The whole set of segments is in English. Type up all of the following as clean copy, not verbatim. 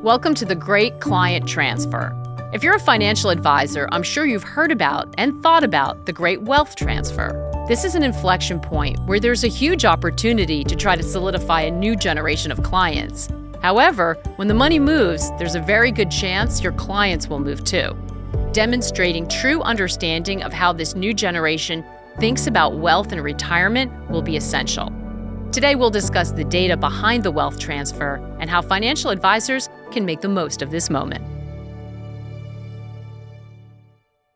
Welcome to the Great Client Transfer. If you're a financial advisor, I'm sure you've heard about and thought about the Great Wealth Transfer. This is an inflection point where there's a huge opportunity to try to solidify a new generation of clients. However, when the money moves, there's a very good chance your clients will move too. Demonstrating true understanding of how this new generation thinks about wealth and retirement will be essential. Today, we'll discuss the data behind the wealth transfer and how financial advisors can make the most of this moment.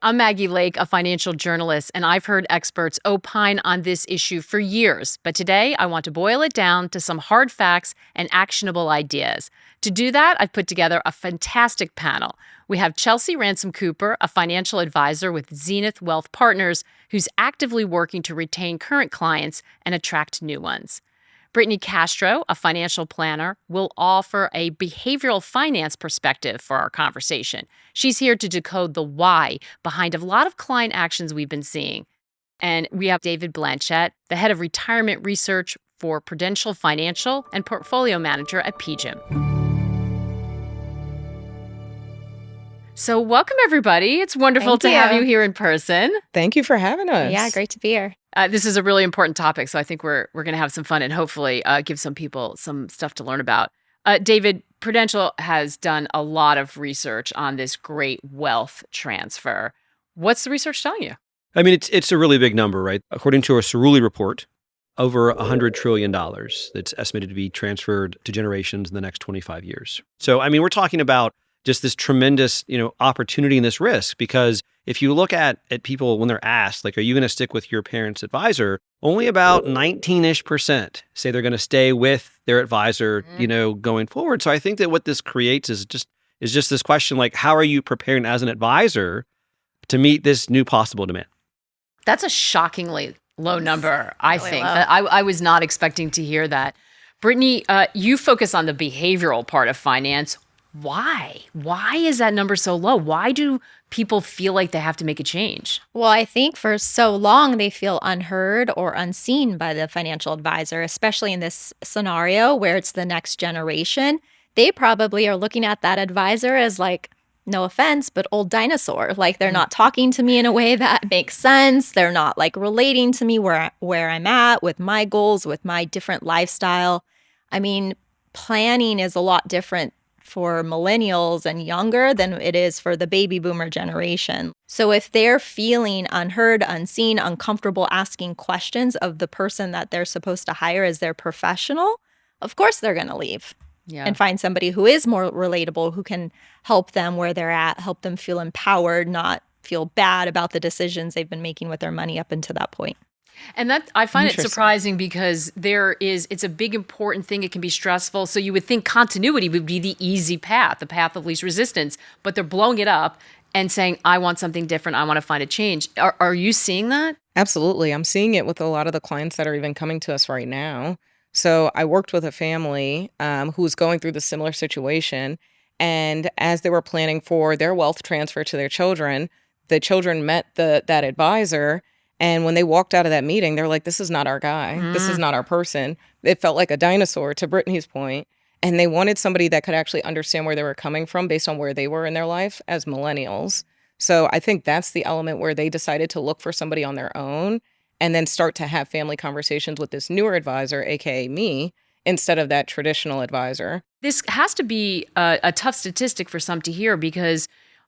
I'm Maggie Lake, a financial journalist, and I've heard experts opine on this issue for years. But today, I want to boil it down to some hard facts and actionable ideas. To do that, I've put together a fantastic panel. We have Chelsea Ransom-Cooper, a financial advisor with Zenith Wealth Partners, who's actively working to retain current clients and attract new ones. Brittney Castro, a financial planner, will offer a behavioral finance perspective for our conversation. She's here to decode the why behind a lot of client actions we've been seeing. And we have David Blanchett, the head of retirement research for Prudential Financial and portfolio manager at PGIM. So welcome, everybody. It's wonderful to have you here in person. Thank you for having us. Yeah, great to be here. This is a really important topic, so I think we're going to have some fun and hopefully give some people some stuff to learn about. David, Prudential has done a lot of research on this great wealth transfer. What's the research telling you? I mean, it's a really big number, right? According to a Cerulli report, over $100 trillion that's estimated to be transferred to generations in the next 25 years. So, I mean, we're talking about just this tremendous, opportunity and this risk, because if you look at people when they're asked, like, are you going to stick with your parent's advisor? Only about 19-ish% say they're going to stay with their advisor, going forward. So I think that what this creates is just this question, like, how are you preparing as an advisor to meet this new possible demand? That's a shockingly low number, I think. Low. I was not expecting to hear that. Brittney, you focus on the behavioral part of finance. Why? Why is that number so low? Why do people feel like they have to make a change? Well, I think for so long they feel unheard or unseen by the financial advisor, especially in this scenario where it's the next generation. They probably are looking at that advisor as, like, no offense, but old dinosaur. Like, they're not talking to me in a way that makes sense. They're not, like, relating to me where I'm at with my goals, with my different lifestyle. I mean, planning is a lot different for millennials and younger than it is for the baby boomer generation. So if they're feeling unheard, unseen, uncomfortable asking questions of the person that they're supposed to hire as their professional, of course they're going to leave and find somebody who is more relatable, who can help them where they're at, help them feel empowered, not feel bad about the decisions they've been making with their money up until that point. And that I find it surprising because it's a big, important thing. It can be stressful. So you would think continuity would be the easy path, the path of least resistance, but they're blowing it up and saying, I want something different. I want to find a change. Are you seeing that? Absolutely. I'm seeing it with a lot of the clients that are even coming to us right now. So I worked with a family who was going through the similar situation. And as they were planning for their wealth transfer to their children, the children met that advisor. And when they walked out of that meeting, they're like, this is not our guy. This is not our person. It felt like a dinosaur, to Brittney's point. And they wanted somebody that could actually understand where they were coming from based on where they were in their life as millennials. So I think that's the element where they decided to look for somebody on their own and then start to have family conversations with this newer advisor, aka me, instead of that traditional advisor. This has to be a tough statistic for some to hear, because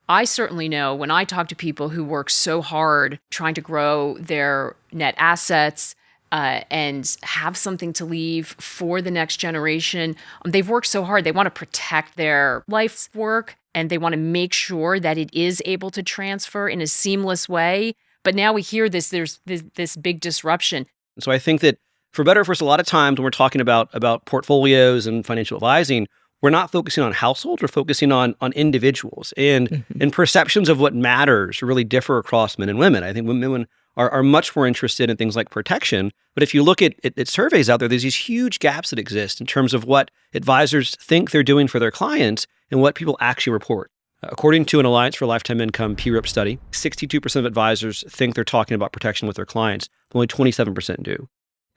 I certainly know when I talk to people who work so hard trying to grow their net assets and have something to leave for the next generation, they've worked so hard. They want to protect their life's work and they want to make sure that it is able to transfer in a seamless way. But now we hear there's this big disruption. So I think that for better or for worse, a lot of times when we're talking about portfolios and financial advising, we're not focusing on households, we're focusing on individuals. And perceptions of what matters really differ across men and women. I think women are much more interested in things like protection. But if you look at surveys out there, there's these huge gaps that exist in terms of what advisors think they're doing for their clients and what people actually report. According to an Alliance for Lifetime Income PRIP study, 62% of advisors think they're talking about protection with their clients, but only 27% do.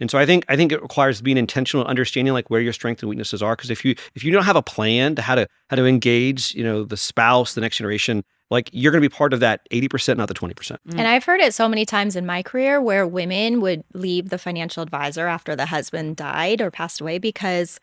And so I think it requires being intentional, understanding like where your strengths and weaknesses are. Because if you don't have a plan to how to engage, the spouse, the next generation, like you're going to be part of that 80%, not the 20%. And I've heard it so many times in my career where women would leave the financial advisor after the husband died or passed away because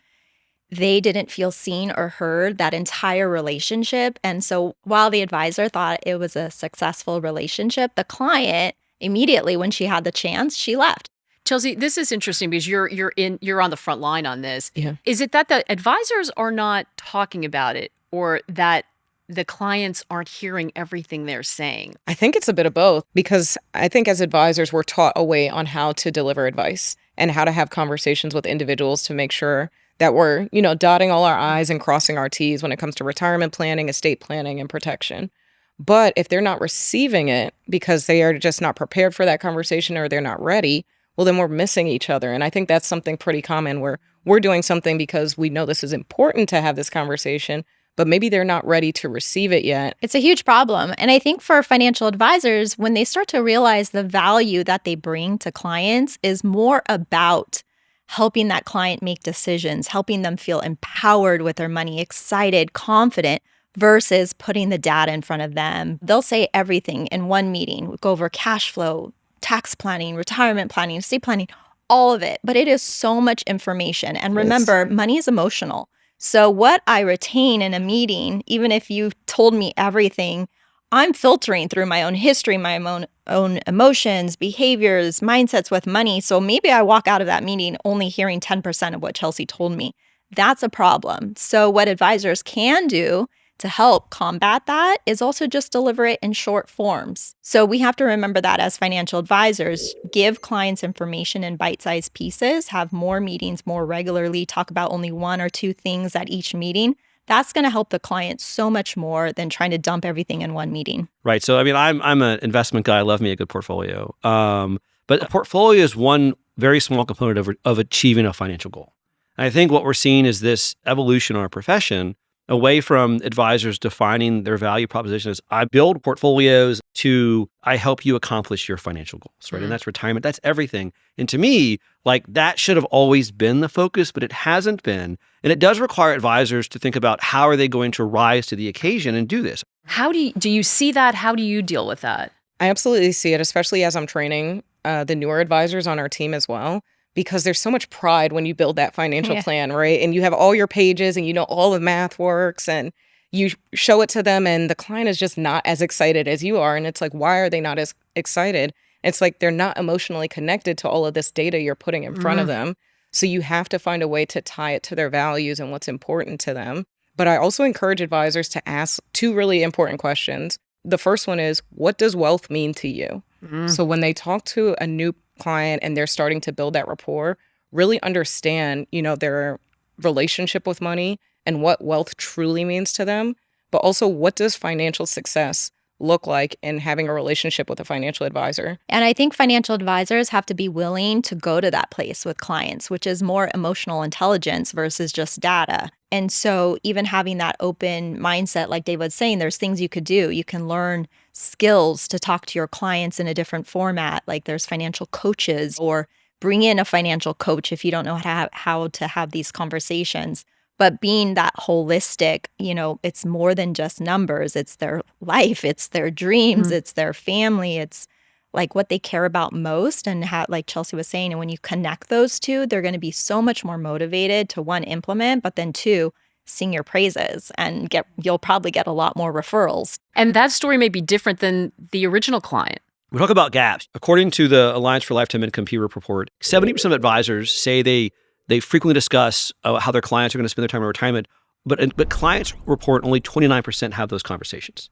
they didn't feel seen or heard that entire relationship. And so while the advisor thought it was a successful relationship, the client immediately, when she had the chance, she left. Chelsea, this is interesting because you're on the front line on this. Yeah. Is it that the advisors are not talking about it, or that the clients aren't hearing everything they're saying? I think it's a bit of both, because I think as advisors, we're taught a way on how to deliver advice and how to have conversations with individuals to make sure that we're, dotting all our I's and crossing our T's when it comes to retirement planning, estate planning, and protection. But if they're not receiving it because they are just not prepared for that conversation or they're not ready, well, then we're missing each other. And I think that's something pretty common where we're doing something because we know this is important to have this conversation, but maybe they're not ready to receive it yet. It's a huge problem. And I think for financial advisors, when they start to realize the value that they bring to clients is more about helping that client make decisions, helping them feel empowered with their money, excited, confident, versus putting the data in front of them. They'll say everything in one meeting. We'll go over cash flow, tax planning, retirement planning, estate planning, all of it. But it is so much information. And remember, money is emotional. So what I retain in a meeting, even if you told me everything, I'm filtering through my own history, my own emotions, behaviors, mindsets with money. So maybe I walk out of that meeting only hearing 10% of what Chelsea told me. That's a problem. So what advisors can do to help combat that is also just deliver it in short forms. So we have to remember that as financial advisors, give clients information in bite-sized pieces, have more meetings more regularly, talk about only one or two things at each meeting. That's going to help the client so much more than trying to dump everything in one meeting. Right. So, I mean, I'm an investment guy. I love me a good portfolio. But a portfolio is one very small component of achieving a financial goal. And I think what we're seeing is this evolution in our profession away from advisors defining their value proposition as I build portfolios to I help you accomplish your financial goals, right? And that's retirement. That's everything. And to me, like that should have always been the focus, but it hasn't been. And it does require advisors to think about how are they going to rise to the occasion and do this. How do you see that? How do you deal with that? I absolutely see it, especially as I'm training the newer advisors on our team as well, because there's so much pride when you build that financial plan, right? And you have all your pages and all the math works and you show it to them and the client is just not as excited as you are. And it's like, why are they not as excited? It's like they're not emotionally connected to all of this data you're putting in front of them. So you have to find a way to tie it to their values and what's important to them. But I also encourage advisors to ask two really important questions. The first one is, what does wealth mean to you? So when they talk to a new client and they're starting to build that rapport, really understand, their relationship with money and what wealth truly means to them. But also, what does financial success look like in having a relationship with a financial advisor? And I think financial advisors have to be willing to go to that place with clients, which is more emotional intelligence versus just data. And so even having that open mindset, like Dave was saying, there's things you could do. You can learn skills to talk to your clients in a different format. Like there's financial coaches, or bring in a financial coach if you don't know how to have these conversations. But being that holistic, it's more than just numbers. It's their life, it's their dreams, it's their family, it's like what they care about most. And how, like Chelsea was saying, and when you connect those two, they're going to be so much more motivated to, one, implement, but then two, sing your praises, and you'll probably get a lot more referrals. And that story may be different than the original client. We talk about gaps. According to the Alliance for Lifetime Income Peer Report, 70% of advisors say they frequently discuss how their clients are going to spend their time in retirement, but clients report only 29% have those conversations,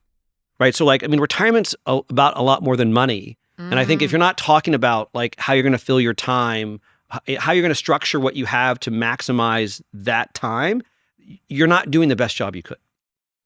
right? So retirement's about a lot more than money. And I think if you're not talking about like how you're going to fill your time, how you're going to structure what you have to maximize that time, you're not doing the best job you could.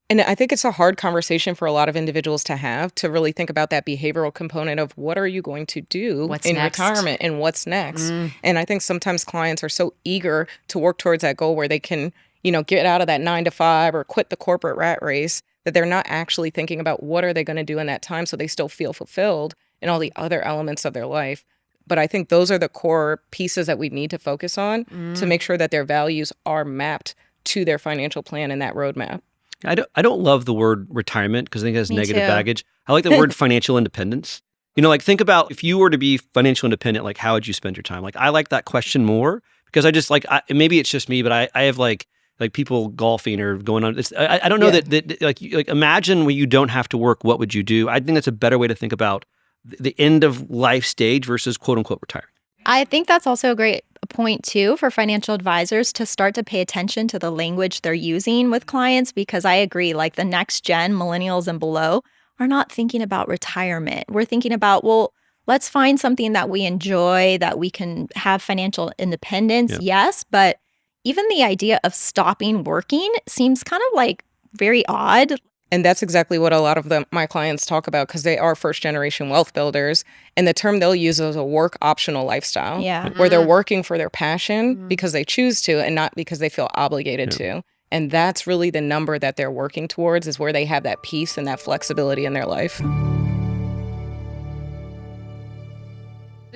And I think it's a hard conversation for a lot of individuals to have, to really think about that behavioral component of what are you going to do in retirement and what's next. And I think sometimes clients are so eager to work towards that goal where they can, get out of that 9 to 5 or quit the corporate rat race, that they're not actually thinking about what are they going to do in that time so they still feel fulfilled in all the other elements of their life. But I think those are the core pieces that we need to focus on to make sure that their values are mapped to their financial plan and that roadmap. I don't love the word retirement because I think it has Me negative too. baggage. I like the word financial independence. Like think about if you were to be financial independent, like how would you spend your time? Like I like that question more because I just like maybe it's just me, but I have like people golfing or going on. I don't know that like imagine when you don't have to work, what would you do? I think that's a better way to think about the end of life stage versus quote unquote retiring. I think that's also a great point, too, for financial advisors to start to pay attention to the language they're using with clients, because I agree, like the next gen, millennials and below, are not thinking about retirement. We're thinking about, well, let's find something that we enjoy, that we can have financial independence, yes, but even the idea of stopping working seems kind of like very odd. And that's exactly what a lot of my clients talk about because they are first-generation wealth builders. And the term they'll use is a work optional lifestyle, where they're working for their passion because they choose to and not because they feel obligated to. And that's really the number that they're working towards, is where they have that peace and that flexibility in their life.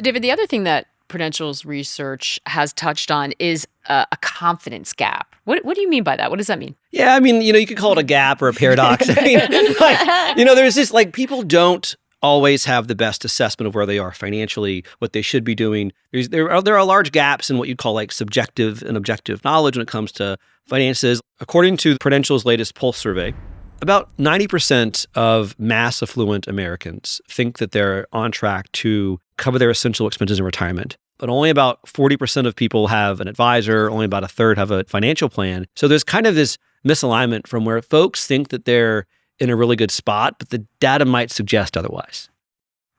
David, the other thing that Prudential's research has touched on is a confidence gap. What do you mean by that? What does that mean? Yeah, I mean, you could call it a gap or a paradox. I mean, there's this people don't always have the best assessment of where they are financially, what they should be doing. There are large gaps in what you'd call like subjective and objective knowledge when it comes to finances. According to Prudential's latest Pulse survey, about 90% of mass affluent Americans think that they're on track to cover their essential expenses in retirement. But only about 40% of people have an advisor, only about a third have a financial plan. So there's kind of this misalignment from where folks think that they're in a really good spot, but the data might suggest otherwise.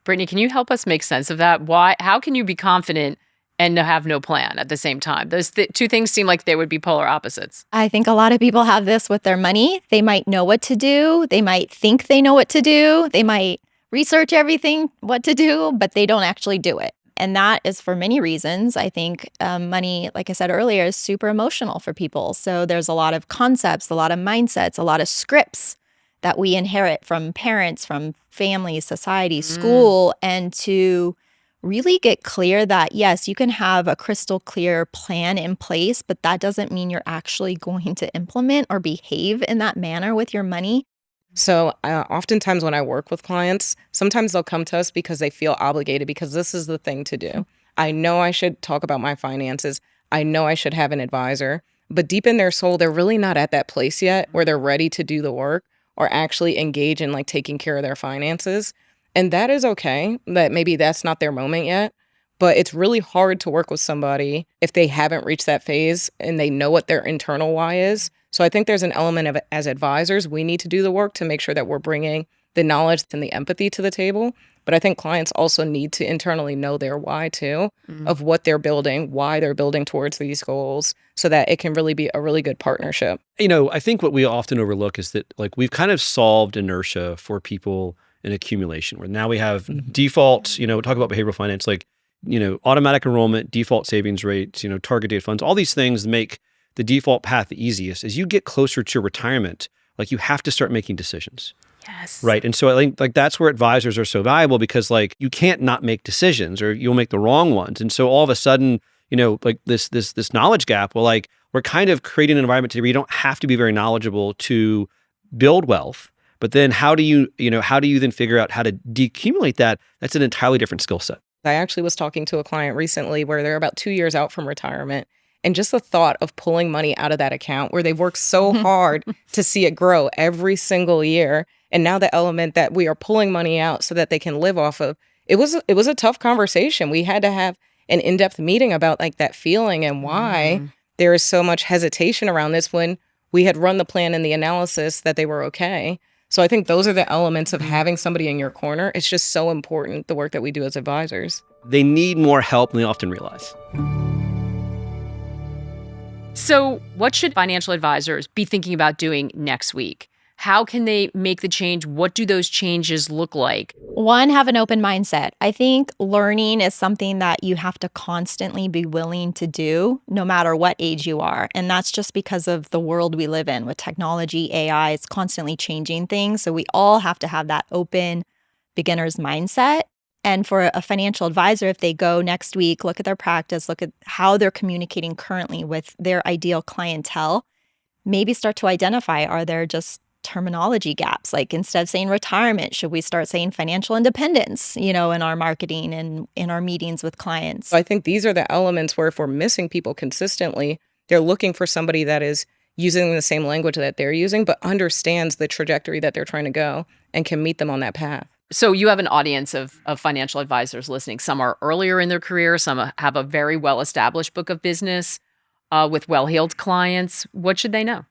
Brittney, can you help us make sense of that? How can you be confident and have no plan at the same time? Those two things seem like they would be polar opposites. I think a lot of people have this with their money. They might know what to do. They might think they know what to do. They might research everything, what to do, but they don't actually do it. And that is for many reasons. I think money, like I said earlier, is super emotional for people. So there's a lot of concepts, a lot of mindsets, a lot of scripts that we inherit from parents, from family, society, school, and to really get clear that, yes, you can have a crystal clear plan in place, but that doesn't mean you're actually going to implement or behave in that manner with your money. So oftentimes when I work with clients, sometimes they'll come to us because they feel obligated because this is the thing to do. I know I should talk about my finances. I know I should have an advisor. But deep in their soul, they're really not at that place yet where they're ready to do the work or actually engage in like taking care of their finances. And that is okay, that maybe that's not their moment yet. But it's really hard to work with somebody if they haven't reached that phase and they know what their internal why is. So I think there's an element of, as advisors, we need to do the work to make sure that we're bringing the knowledge and the empathy to the table. But I think clients also need to internally know their why too, of what they're building, why they're building towards these goals, so that it can really be a really good partnership. I think what we often overlook is that like we've kind of solved inertia for people in accumulation, where now we have default, talk about behavioral finance, like, automatic enrollment, default savings rates, target date funds, all these things make the default path the easiest. As you get closer to retirement, like you have to start making decisions. Yes. Right. And so I think like that's where advisors are so valuable, because like you can't not make decisions or you'll make the wrong ones. And so all of a sudden, like this knowledge gap, well, like we're kind of creating an environment where you don't have to be very knowledgeable to build wealth. But then how do you then figure out how to decumulate that? That's an entirely different skill set. I actually was talking to a client recently where they're about 2 years out from retirement. And just the thought of pulling money out of that account where they've worked so hard to see it grow every single year. And now the element that we are pulling money out so that they can live off of, it was a tough conversation. We had to have an in-depth meeting about like that feeling and why there is so much hesitation around this when we had run the plan and the analysis that they were okay. So I think those are the elements of having somebody in your corner. It's just so important, the work that we do as advisors. They need more help than they often realize. So what should financial advisors be thinking about doing next week? How can they make the change? What do those changes look like? One, have an open mindset. I think learning is something that you have to constantly be willing to do, no matter what age you are. And that's just because of the world we live in with technology, AI, it's constantly changing things. So we all have to have that open beginner's mindset. And for a financial advisor, if they go next week, look at their practice, look at how they're communicating currently with their ideal clientele, maybe start to identify, are there just terminology gaps? Like instead of saying retirement, should we start saying financial independence, in our marketing and in our meetings with clients? So I think these are the elements where if we're missing people consistently, they're looking for somebody that is using the same language that they're using, but understands the trajectory that they're trying to go and can meet them on that path. So you have an audience of financial advisors listening. Some are earlier in their career. Some have a very well-established book of business with well-heeled clients. What should they know?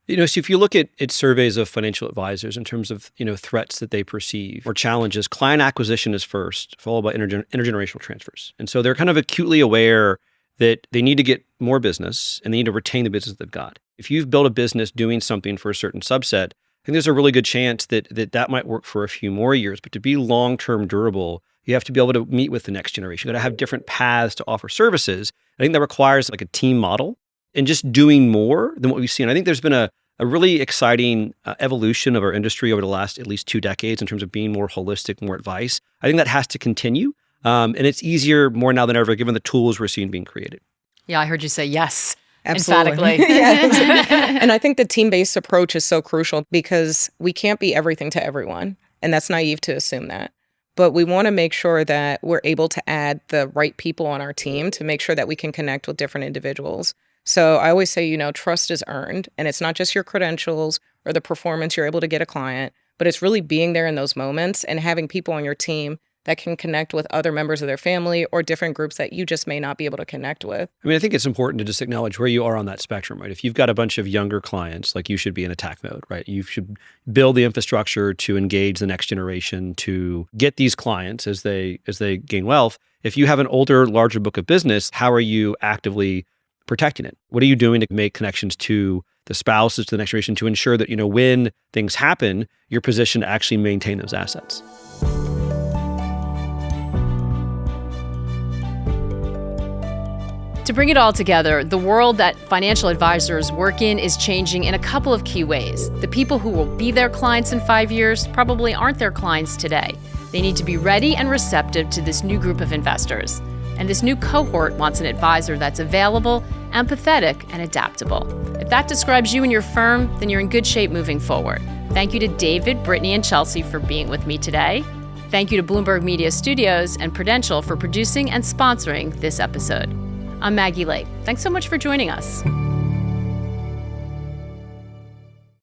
So if you look at surveys of financial advisors in terms of, threats that they perceive or challenges, client acquisition is first, followed by intergenerational transfers. And so they're kind of acutely aware that they need to get more business and they need to retain the business they've got. If you've built a business doing something for a certain subset, I think there's a really good chance that might work for a few more years. But to be long-term durable, you have to be able to meet with the next generation. You got to have different paths to offer services. I think that requires like a team model and just doing more than what we've seen. I think there's been a really exciting evolution of our industry over the last at least 2 decades in terms of being more holistic, more advice. I think that has to continue. And it's easier more now than ever, given the tools we're seeing being created. Yeah, I heard you say yes. Absolutely. Emphatically. Yes. And I think the team-based approach is so crucial because we can't be everything to everyone. And that's naive to assume that. But we want to make sure that we're able to add the right people on our team to make sure that we can connect with different individuals. So I always say, trust is earned. And it's not just your credentials or the performance you're able to get a client, but it's really being there in those moments and having people on your team that can connect with other members of their family or different groups that you just may not be able to connect with. I mean, I think it's important to just acknowledge where you are on that spectrum, right? If you've got a bunch of younger clients, like you should be in attack mode, right? You should build the infrastructure to engage the next generation to get these clients as they gain wealth. If you have an older, larger book of business, how are you actively protecting it? What are you doing to make connections to the spouses, to the next generation, to ensure that, when things happen, you're positioned to actually maintain those assets? To bring it all together, the world that financial advisors work in is changing in a couple of key ways. The people who will be their clients in 5 years probably aren't their clients today. They need to be ready and receptive to this new group of investors. And this new cohort wants an advisor that's available, empathetic, and adaptable. If that describes you and your firm, then you're in good shape moving forward. Thank you to David, Brittney, and Chelsea for being with me today. Thank you to Bloomberg Media Studios and Prudential for producing and sponsoring this episode. I'm Maggie Lake. Thanks so much for joining us.